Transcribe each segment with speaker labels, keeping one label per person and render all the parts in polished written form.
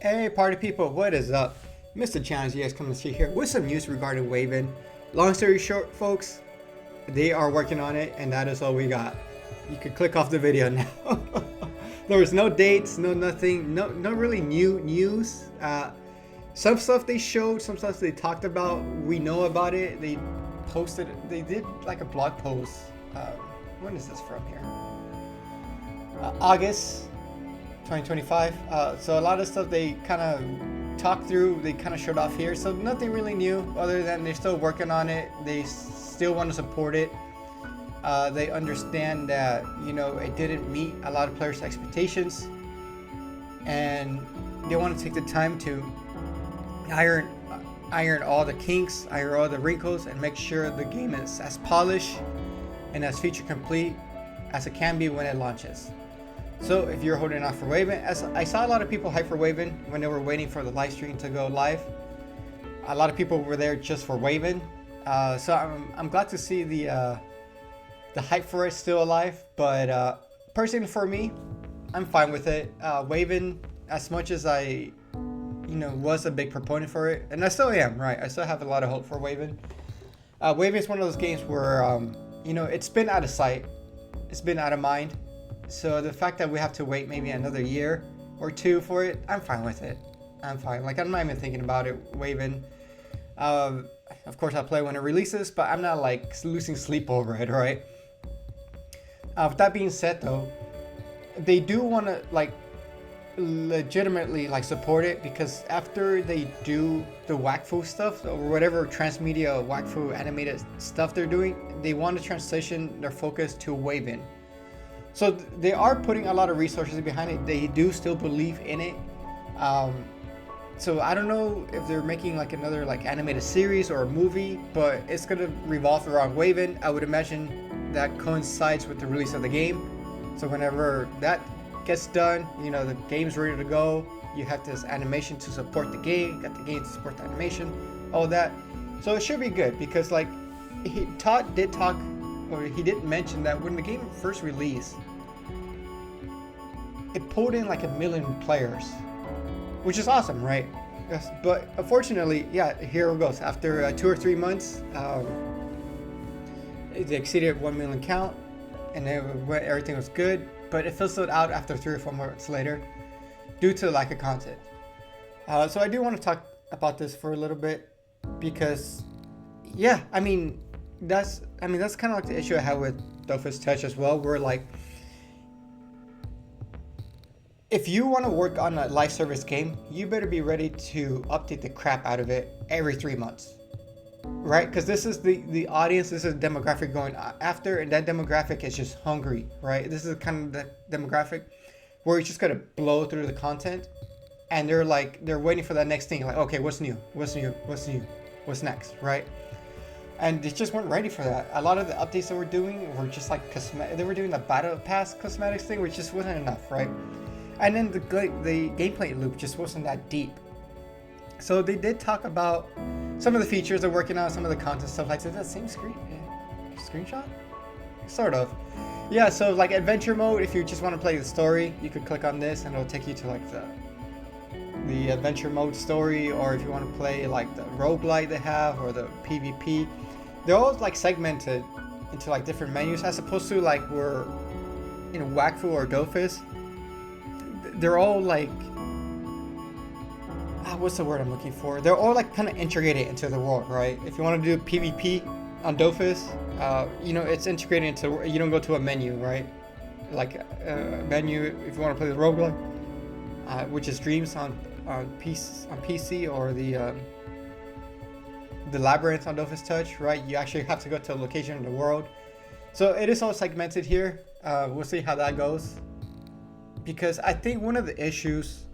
Speaker 1: Hey party people, what is up? Mr. Challenge GX coming to see here with some news regarding Waven. Long story short, folks, they are working on it and that is all we got. You can click off the video now. There was no dates, no nothing, no really new news. Some stuff they showed, some stuff they talked about, we know about it. They did like a blog post. When is this from here? August 2025. So a lot of stuff they kind of talked through, they kind of showed off here. So nothing really new other than they're still working on it. They still want to support it. They understand that, you know, it didn't meet a lot of players' expectations. And they want to take the time to iron all the kinks, iron all the wrinkles, and make sure the game is as polished and as feature complete as it can be when it launches. So if you're holding out for Waven, as I saw a lot of people hype for Waven when they were waiting for the live stream to go live. A lot of people were there just for Waven. So I'm glad to see the hype for it still alive. But personally for me, I'm fine with it. Waven, as much as I, was a big proponent for it, and I still am, right? I still have a lot of hope for Waven. Waven is one of those games where, it's been out of sight. It's been out of mind. So the fact that we have to wait maybe another year or two for it, I'm fine with it. I'm fine. Like, I'm not even thinking about it, Waven. Of course, I'll play when it releases, but I'm not like losing sleep over it, right? With that being said, though, they do want to like legitimately like support it, because after they do the Wakfu stuff or whatever transmedia Wakfu animated stuff they're doing, they want to transition their focus to Waven. So they are putting a lot of resources behind it. They do still believe in it. So I don't know if they're making like another like animated series or a movie, but it's gonna revolve around Waven. I would imagine that coincides with the release of the game. So whenever that gets done, the game's ready to go. You have this animation to support the game. You got the game to support the animation, all that. So it should be good, because like Todd did talk, or he did mention that when the game first released, it pulled in like 1 million players, which is awesome, right? Yes, but unfortunately, yeah, here it goes. After 2 or 3 months, it exceeded 1 million count, and everything was good, but it fizzled out after 3 or 4 months later due to lack of content. So I do want to talk about this for a little bit, because, yeah, that's kind of like the issue I have with Dofus Touch as well, where like, if you want to work on a live service game, you better be ready to update the crap out of it every 3 months, right? Because this is the audience, this is the demographic going after, and that demographic is just hungry, right? This is kind of the demographic where you just gotta blow through the content, and they're waiting for that next thing, like, okay, what's new, what's next, right? And they just weren't ready for that. A lot of the updates that we're doing were just like cosmetic. They were doing the battle pass cosmetics thing, which just wasn't enough, right? And then the gameplay loop just wasn't that deep. So they did talk about some of the features they're working on, some of the content stuff. Like, is that same screenshot? Sort of. Yeah, so like adventure mode, if you just want to play the story, you could click on this and it'll take you to like the adventure mode story. Or if you want to play like the roguelite they have, or the PvP, they're all like segmented into like different menus, as opposed to like we're in Wakfu or Dofus. They're all like, what's the word I'm looking for? They're all like kind of integrated into the world, right? If you want to do PvP on Dofus, it's integrated into, you don't go to a menu, right? Like a menu if you want to play the roguelike, which is Dreams on PC, or the Labyrinth on Dofus Touch, right? You actually have to go to a location in the world. So it is all segmented here. We'll see how that goes. Because I think one of the issues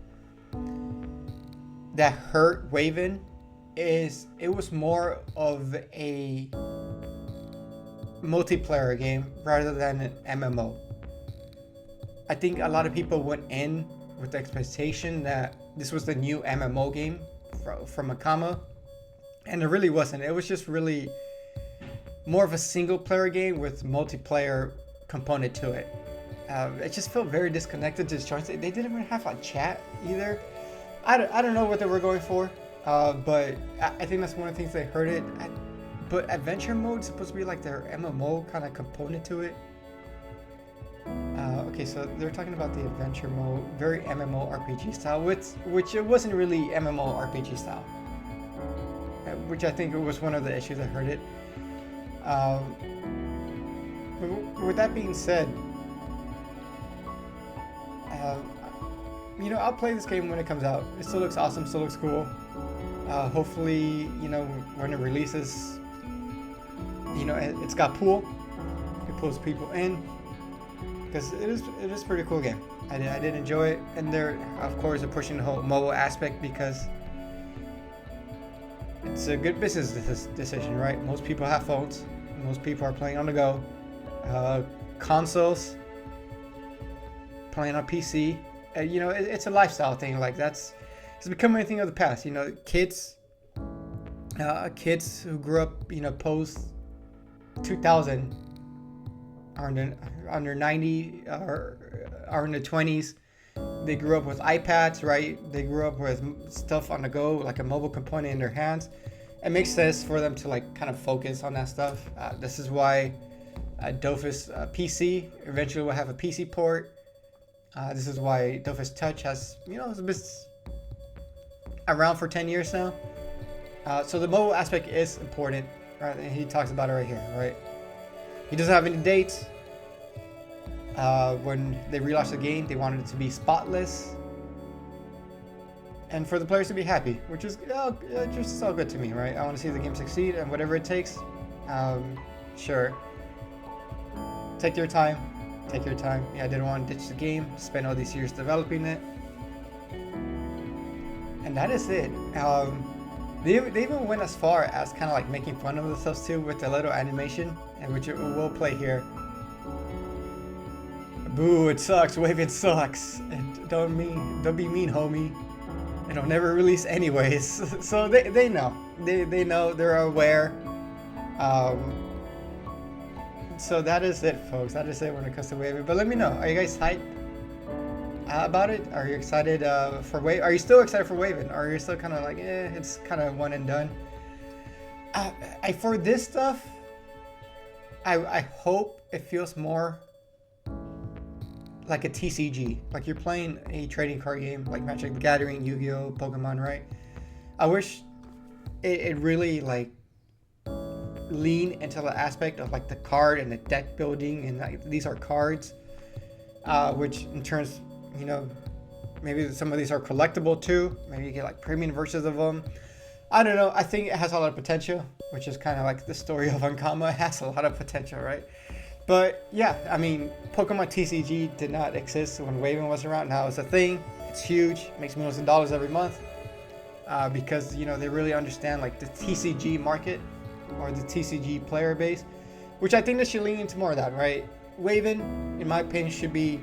Speaker 1: that hurt Waven is it was more of a multiplayer game rather than an MMO. I think a lot of people went in with the expectation that this was the new MMO game from Ankama, and it really wasn't. It was just really more of a single player game with multiplayer component to it. It just felt very disconnected to the charts. They didn't even have a chat either. I don't know what they were going for, but I think that's one of the things they heard it. But adventure mode is supposed to be like their MMO kind of component to it. Okay, so they're talking about the adventure mode, very MMO RPG style, which it wasn't really MMO RPG style, which I think was one of the issues I heard it. With that being said, I'll play this game when it comes out. It still looks awesome, still looks cool. Hopefully, when it releases, it's got pool. It pulls people in. Because it is a pretty cool game. I did enjoy it, and they're of course pushing the whole mobile aspect because it's a good business decision, right? Most people have phones, most people are playing on the go, consoles, playing on PC. It's a lifestyle thing. Like it's becoming a thing of the past. Kids who grew up post 2000 are under 90 are in the 20s. They grew up with iPads, right? They grew up with stuff on the go, like a mobile component in their hands. It makes sense for them to kind of focus on that stuff. This is why Dofus PC eventually will have a PC port. This is why Dofus Touch has, it's been around for 10 years now. So the mobile aspect is important, right? And he talks about it right here, right? He doesn't have any dates. When they relaunched the game, they wanted it to be spotless and for the players to be happy, which is just all good to me, right? I want to see the game succeed, and whatever it takes, sure. Take your time. Yeah, I didn't want to ditch the game, spend all these years developing it, and that is it. They even went as far as kind of like making fun of themselves too with the little animation, and which we'll play here. Boo! It sucks. Waven sucks. And don't be mean, homie. It'll never release anyways. So they know. They know. They're aware. So that is it, folks. That is it when it comes to Waven. But let me know. Are you guys hyped about it? Are you excited for Waven? Are you still excited for Waven? Or are you still kind of like, it's kind of one and done? For this stuff, I hope it feels more like a TCG, like you're playing a trading card game, like Magic the Gathering, Yu-Gi-Oh, Pokemon, right? I wish it really lean into the aspect of the card and the deck building, and these are cards, which in turns, maybe some of these are collectible too. Maybe you get premium versions of them. I don't know. I think it has a lot of potential, which is kind of like the story of Ankama. It has a lot of potential, right? But yeah, I mean, Pokemon TCG did not exist when Waven was around. Now it's a thing. It's huge. Makes millions of dollars every month. Because they really understand the TCG market or the TCG player base, which I think they should lean into more of that, right? Waven, in my opinion, should be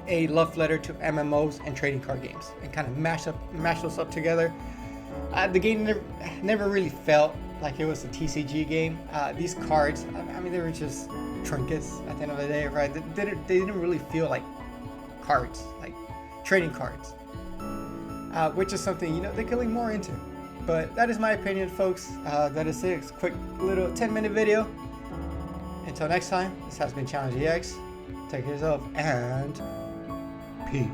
Speaker 1: a love letter to MMOs and trading card games, and kind of mash those up together. The game never really felt like it was a TCG game. These cards, I mean, they were just trinkets at the end of the day, right? They didn't really feel like cards, like trading cards, which is something they could lean more into. But that is my opinion, folks. That is it. It's a quick little 10-minute video. Until next time, this has been Challenge EX. Take care of yourself and peace.